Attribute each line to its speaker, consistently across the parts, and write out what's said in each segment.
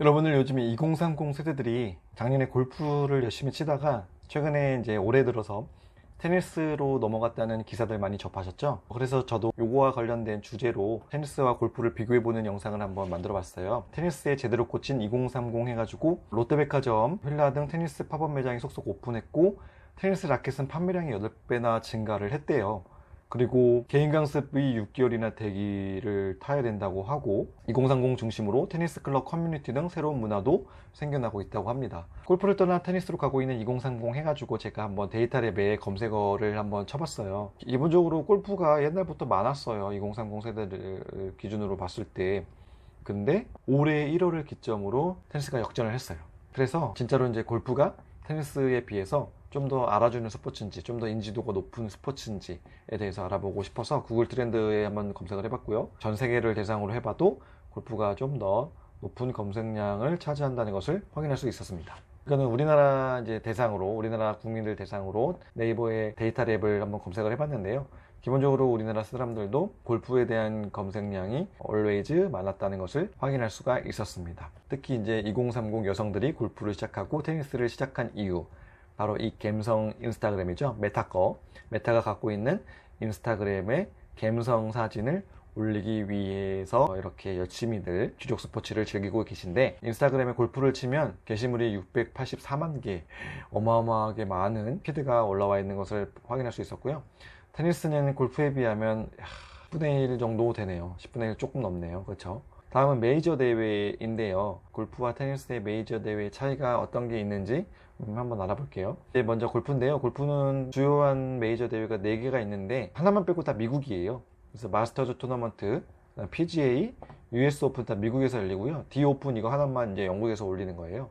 Speaker 1: 여러분들 요즘에 2030 세대들이 작년에 골프를 열심히 치다가 최근에 이제 올해 들어서 테니스로 넘어갔다는 기사들 많이 접하셨죠? 그래서 저도 요거와 관련된 주제로 테니스와 골프를 비교해보는 영상을 한번 만들어 봤어요. 테니스에 제대로 꽂힌 2030 해가지고 롯데백화점, 휠라 등 테니스 팝업 매장이 속속 오픈했고 테니스 라켓은 판매량이 8배나 증가를 했대요. 그리고 개인 강습이 6개월이나 대기를 타야 된다고 하고 2030 중심으로 테니스 클럽 커뮤니티 등 새로운 문화도 생겨나고 있다고 합니다. 골프를 떠나 테니스로 가고 있는 2030 해가지고 제가 한번 데이터랩에 검색어를 한번 쳐봤어요. 기본적으로 골프가 옛날부터 많았어요. 2030 세대를 기준으로 봤을 때. 근데 올해 1월을 기점으로 테니스가 역전을 했어요. 그래서 진짜로 이제 골프가 테니스에 비해서 좀 더 알아주는 스포츠인지, 좀 더 인지도가 높은 스포츠인지에 대해서 알아보고 싶어서 구글 트렌드에 한번 검색을 해봤고요. 전 세계를 대상으로 해봐도 골프가 좀 더 높은 검색량을 차지한다는 것을 확인할 수 있었습니다. 이거는 우리나라 이제 대상으로, 우리나라 국민들 대상으로 네이버의 데이터랩을 한번 검색을 해봤는데요. 기본적으로 우리나라 사람들도 골프에 대한 검색량이 always 많았다는 것을 확인할 수가 있었습니다. 특히 이제 2030 여성들이 골프를 시작하고 테니스를 시작한 이유, 바로 이 갬성 인스타그램이죠. 메타가 갖고 있는 인스타그램의 갬성 사진을 올리기 위해서 이렇게 열심히들 주력 스포츠를 즐기고 계신데, 인스타그램에 골프를 치면 게시물이 684만 개, 어마어마하게 많은 피드가 올라와 있는 것을 확인할 수 있었고요. 테니스는 골프에 비하면 10분의 1 정도 되네요. 10분의 1 조금 넘네요. 그렇죠? 다음은 메이저 대회인데요. 골프와 테니스의 메이저 대회 차이가 어떤 게 있는지 한번 알아볼게요. 먼저 골프인데요. 골프는 주요한 메이저 대회가 4개가 있는데 하나만 빼고 다 미국이에요. 그래서 마스터즈 토너먼트, PGA, US 오픈 다 미국에서 열리고요. D 오픈 이거 하나만 이제 영국에서 올리는 거예요.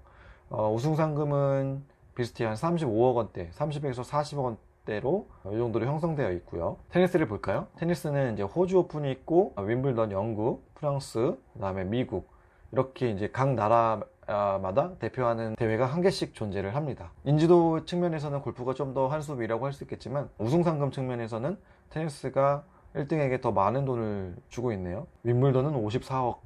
Speaker 1: 우승 상금은 비슷히 한 35억 원대, 30에서 40억 원대로 이 정도로 형성되어 있고요. 테니스를 볼까요? 테니스는 이제 호주 오픈이 있고 윈블던 영국, 프랑스, 그다음에 미국, 이렇게 이제 각 나라마다 대표하는 대회가 한 개씩 존재를 합니다. 인지도 측면에서는 골프가 좀 더 한 수 위라고 할 수 있겠지만 우승 상금 측면에서는 테니스가 1등에게 더 많은 돈을 주고 있네요. 윈블던은 54억,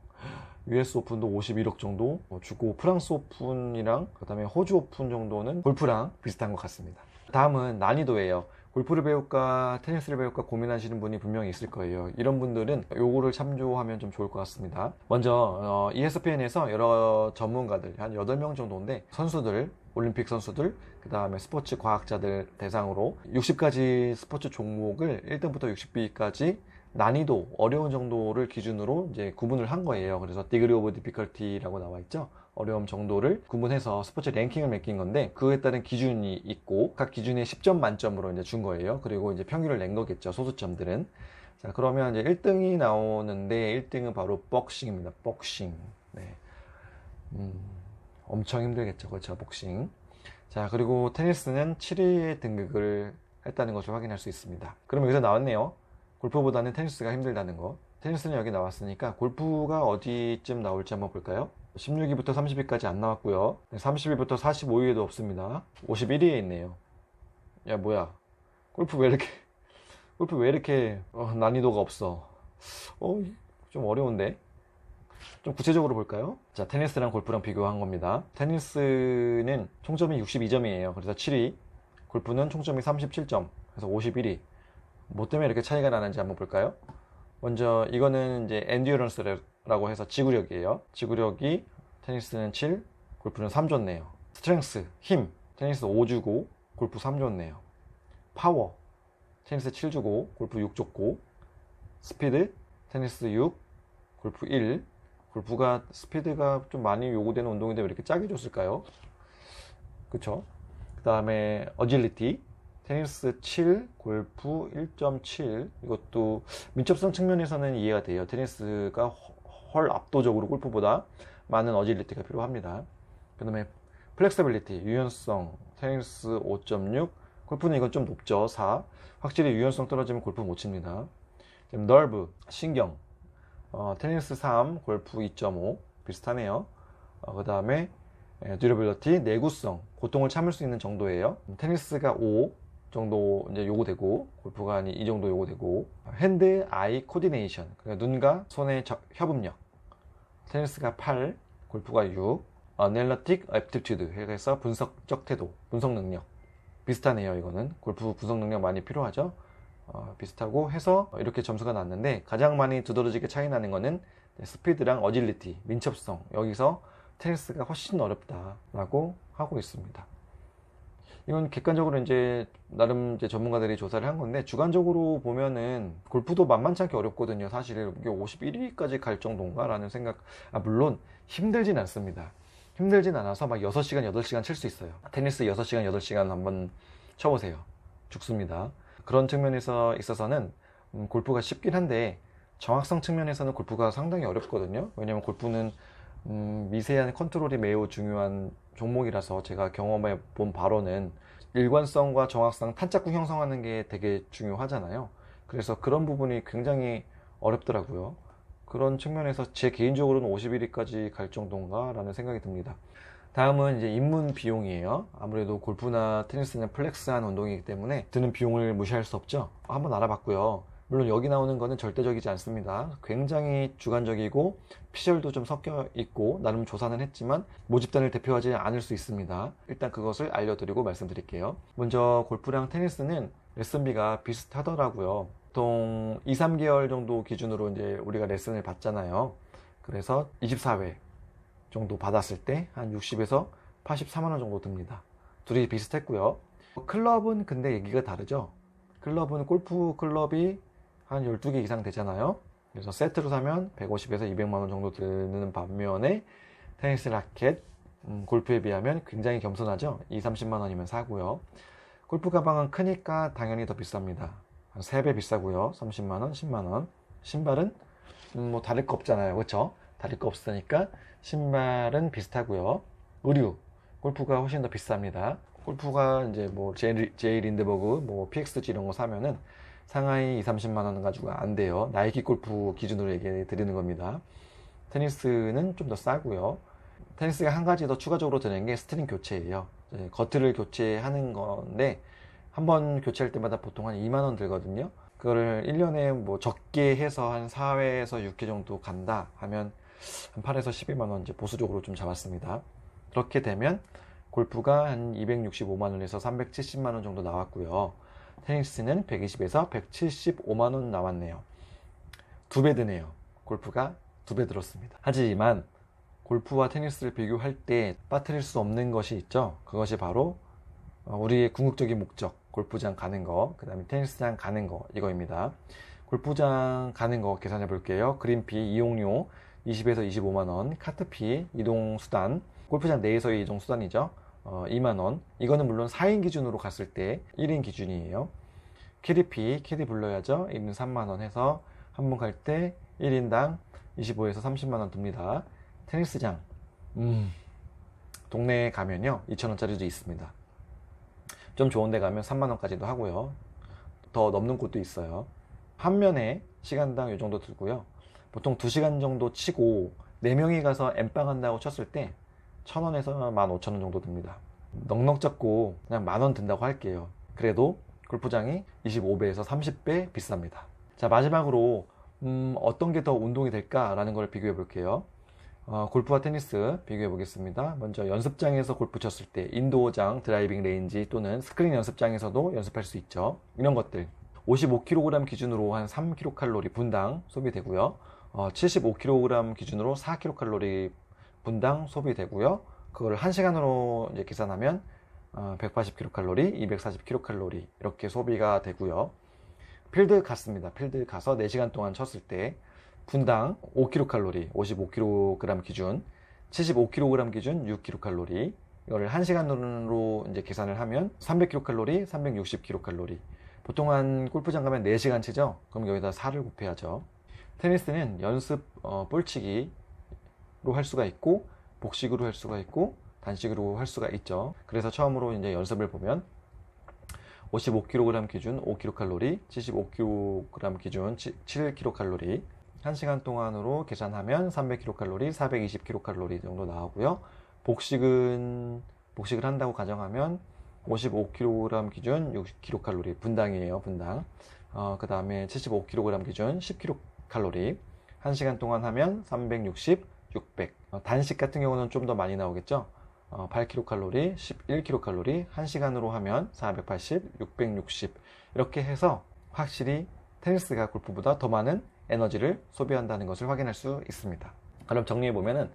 Speaker 1: US 오픈도 51억 정도 주고, 프랑스 오픈이랑 그다음에 호주 오픈 정도는 골프랑 비슷한 것 같습니다. 다음은 난이도예요. 골프를 배울까 테니스를 배울까 고민하시는 분이 분명히 있을 거예요. 이런 분들은 요거를 참조하면 좀 좋을 것 같습니다. 먼저 ESPN에서 여러 전문가들 한 8명 정도인데, 선수들, 올림픽 선수들, 그 다음에 스포츠 과학자들 대상으로 60가지 스포츠 종목을 1등부터 60위까지 난이도, 어려운 정도를 기준으로 이제 구분을 한 거예요. 그래서 디그리 오브 디피컬티라고 나와 있죠. 어려움 정도를 구분해서 스포츠 랭킹을 매긴 건데, 그에 따른 기준이 있고 각 기준에 10점 만점으로 이제 준 거예요. 그리고 이제 평균을 낸 거겠죠, 소수점들은. 자, 그러면 이제 1등이 나오는데 1등은 바로 복싱입니다. 복싱. 네. 엄청 힘들겠죠. 그렇죠, 복싱. 자, 그리고 테니스는 7위의 등극을 했다는 것을 확인할 수 있습니다. 그럼 여기서 나왔네요. 골프보다는 테니스가 힘들다는 거. 테니스는 여기 나왔으니까 골프가 어디쯤 나올지 한번 볼까요? 16위부터 30위까지 안 나왔고요. 30위부터 45위에도 없습니다. 51위에 있네요. 야, 뭐야. 골프 왜 이렇게 난이도가 없어. 좀 어려운데. 좀 구체적으로 볼까요? 자, 테니스랑 골프랑 비교한 겁니다. 테니스는 총점이 62점이에요. 그래서 7위. 골프는 총점이 37점. 그래서 51위. 뭐 때문에 이렇게 차이가 나는지 한번 볼까요? 먼저 이거는 이제 엔듀어런스라고 해서 지구력이에요. 지구력이 테니스는 7, 골프는 3 줬네요. 스트렝스, 힘, 테니스 5 주고 골프 3 줬네요. 파워, 테니스 7 주고 골프 6 줬고, 스피드, 테니스 6, 골프 1. 골프가 스피드가 좀 많이 요구되는 운동인데 왜 이렇게 짜게 줬을까요? 그쵸? 그 다음에 어질리티, 테니스 7, 골프 1.7. 이것도 민첩성 측면에서는 이해가 돼요. 테니스가 훨 압도적으로 골프보다 많은 어질리티가 필요합니다. 그 다음에 플렉서빌리티, 유연성, 테니스 5.6, 골프는 이건 좀 높죠, 4. 확실히 유연성 떨어지면 골프 못 칩니다. 너브, 신경, 테니스 3, 골프 2.5, 비슷하네요. 그 다음에 듀러빌리티, 내구성, 고통을 참을 수 있는 정도예요. 테니스가 5 정도 이제 요구되고, 골프가 한 이 정도 요구되고. 핸드 아이 코디네이션, 그러니까 눈과 손의 협업력, 테니스가 8, 골프가 6, Analytic Aptitude 해서 분석적 태도, 분석 능력. 비슷하네요. 이거는 골프 분석 능력 많이 필요하죠. 비슷하고 해서 이렇게 점수가 났는데, 가장 많이 두드러지게 차이 나는 거는 스피드랑 어질리티, 민첩성. 여기서 테니스가 훨씬 어렵다라고 하고 있습니다. 이건 객관적으로 이제 나름 이제 전문가들이 조사를 한 건데, 주관적으로 보면은 골프도 만만치 않게 어렵거든요. 사실 이게 51위까지 갈 정도인가라는 생각. 물론 힘들진 않습니다. 힘들진 않아서 막 6시간, 8시간 칠 수 있어요. 테니스 6시간, 8시간 한번 쳐보세요. 죽습니다. 그런 측면에서 있어서는 골프가 쉽긴 한데, 정확성 측면에서는 골프가 상당히 어렵거든요. 왜냐면 골프는 미세한 컨트롤이 매우 중요한 종목이라서, 제가 경험해 본 바로는 일관성과 정확성, 탄자구 형성하는 게 되게 중요하잖아요. 그래서 그런 부분이 굉장히 어렵더라고요. 그런 측면에서 제 개인적으로는 51위까지 갈 정도인가 라는 생각이 듭니다. 다음은 이제 입문 비용이에요. 아무래도 골프나 테니스는 플렉스한 운동이기 때문에 드는 비용을 무시할 수 없죠. 한번 알아봤고요. 물론 여기 나오는 거는 절대적이지 않습니다. 굉장히 주관적이고 피셜도 좀 섞여 있고 나름 조사는 했지만 모집단을 대표하지 않을 수 있습니다. 일단 그것을 알려드리고 말씀드릴게요. 먼저 골프랑 테니스는 레슨비가 비슷하더라고요. 보통 2, 3개월 정도 기준으로 이제 우리가 레슨을 받잖아요. 그래서 24회 정도 받았을 때 한 60에서 84만 원 정도 듭니다. 둘이 비슷했고요. 클럽은 근데 얘기가 다르죠. 클럽은 골프 클럽이 한 12개 이상 되잖아요. 그래서 세트로 사면 150에서 200만 원 정도 드는 반면에 테니스 라켓, 골프에 비하면 굉장히 겸손하죠. 2, 30만 원이면 사고요. 골프 가방은 크니까 당연히 더 비쌉니다. 한 3배 비싸고요. 30만 원, 10만 원. 신발은 뭐 다를 거 없잖아요. 그렇죠? 다를 거 없으니까 신발은 비슷하고요. 의류, 골프가 훨씬 더 비쌉니다. 골프가 이제 뭐 제이 린드버그, 뭐 PXG 이런 거 사면은 상하이 2, 30만 원 가지고 안 돼요. 나이키 골프 기준으로 얘기해 드리는 겁니다. 테니스는 좀 더 싸고요. 테니스가 한 가지 더 추가적으로 드는 게 스트링 교체예요. 겉을 교체하는 건데 한 번 교체할 때마다 보통 한 2만 원 들거든요. 그거를 1년에 뭐 적게 해서 한 4회에서 6회 정도 간다 하면 한 8에서 12만 원 이제 보수적으로 좀 잡았습니다. 그렇게 되면 골프가 한 265만 원에서 370만 원 정도 나왔고요. 테니스는 120에서 175만 원 나왔네요. 2배 드네요. 골프가 2배 들었습니다. 하지만 골프와 테니스를 비교할 때 빠뜨릴 수 없는 것이 있죠. 그것이 바로 우리의 궁극적인 목적, 골프장 가는 거, 그 다음에 테니스장 가는 거, 이거입니다. 골프장 가는 거 계산해 볼게요. 그린피, 이용료 20에서 25만 원, 카트피, 이동수단, 골프장 내에서의 이동수단이죠. 2만 원. 이거는 물론 4인 기준으로 갔을 때 1인 기준이에요. 캐디피, 캐디 불러야죠. 1인 3만 원 해서 한 번 갈 때 1인당 25에서 30만 원 듭니다. 테니스장, 동네에 가면요 2,000원짜리도 있습니다. 좀 좋은 데 가면 3만 원까지도 하고요. 더 넘는 곳도 있어요. 한 면에 시간당 이 정도 들고요. 보통 2시간 정도 치고 4명이 가서 엠빵 한다고 쳤을 때 1,000원에서 15,000원 정도 듭니다. 넉넉 잡고 그냥 만 원 든다고 할게요. 그래도 골프장이 25배에서 30배 비쌉니다. 자, 마지막으로 어떤 게 더 운동이 될까라는 걸 비교해 볼게요. 골프와 테니스 비교해 보겠습니다. 먼저 연습장에서 골프 쳤을 때 인도어장, 드라이빙 레인지 또는 스크린 연습장에서도 연습할 수 있죠. 이런 것들 55kg 기준으로 한 3kcal 분당 소비되고요. 75kg 기준으로 4kcal 분당 소비되고요. 그걸 1시간으로 이제 계산하면 180kcal, 240kcal 이렇게 소비가 되고요. 필드 갔습니다. 필드 가서 4시간 동안 쳤을 때 분당 5kcal, 55kg 기준, 75kg 기준 6kcal. 이걸 1시간으로 이제 계산을 하면 300kcal, 360kcal. 보통 한 골프장 가면 4시간 치죠? 그럼 여기다 4를 곱해야죠. 테니스는 연습 볼치기로 할 수가 있고 복식으로 할 수가 있고 단식으로 할 수가 있죠. 그래서 처음으로 이제 연습을 보면 55kg 기준 5kcal, 75kg 기준 7kcal, 1시간 동안으로 계산하면 300kcal, 420kcal 정도 나오고요. 복식을 한다고 가정하면 55kg 기준 60kcal 분당이에요. 분당. 그 다음에 75kg 기준 10kcal, 1시간 동안 하면 360, 600. 단식 같은 경우는 좀 더 많이 나오겠죠. 8kcal, 11kcal, 1시간으로 하면 480, 660 이렇게 해서 확실히 테니스가 골프보다 더 많은 에너지를 소비한다는 것을 확인할 수 있습니다. 그럼 정리해 보면은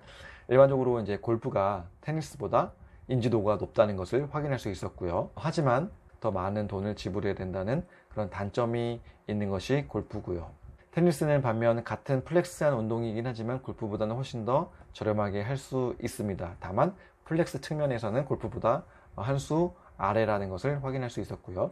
Speaker 1: 일반적으로 이제 골프가 테니스보다 인지도가 높다는 것을 확인할 수 있었고요. 하지만 더 많은 돈을 지불해야 된다는 그런 단점이 있는 것이 골프고요. 테니스는 반면 같은 플렉스한 운동이긴 하지만 골프보다는 훨씬 더 저렴하게 할 수 있습니다. 다만 플렉스 측면에서는 골프보다 한 수 아래라는 것을 확인할 수 있었고요.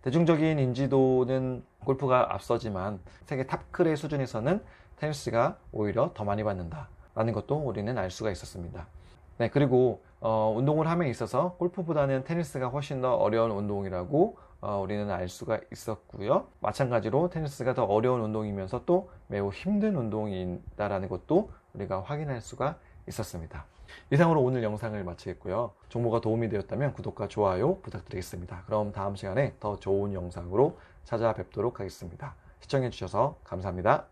Speaker 1: 대중적인 인지도는 골프가 앞서지만 세계 탑클의 수준에서는 테니스가 오히려 더 많이 받는다 라는 것도 우리는 알 수가 있었습니다. 네, 그리고 운동을 함에 있어서 골프보다는 테니스가 훨씬 더 어려운 운동이라고 우리는 알 수가 있었고요. 마찬가지로 테니스가 더 어려운 운동이면서 또 매우 힘든 운동이다라는 것도 우리가 확인할 수가 있었습니다. 이상으로 오늘 영상을 마치겠고요. 정보가 도움이 되었다면 구독과 좋아요 부탁드리겠습니다. 그럼 다음 시간에 더 좋은 영상으로 찾아뵙도록 하겠습니다. 시청해주셔서 감사합니다.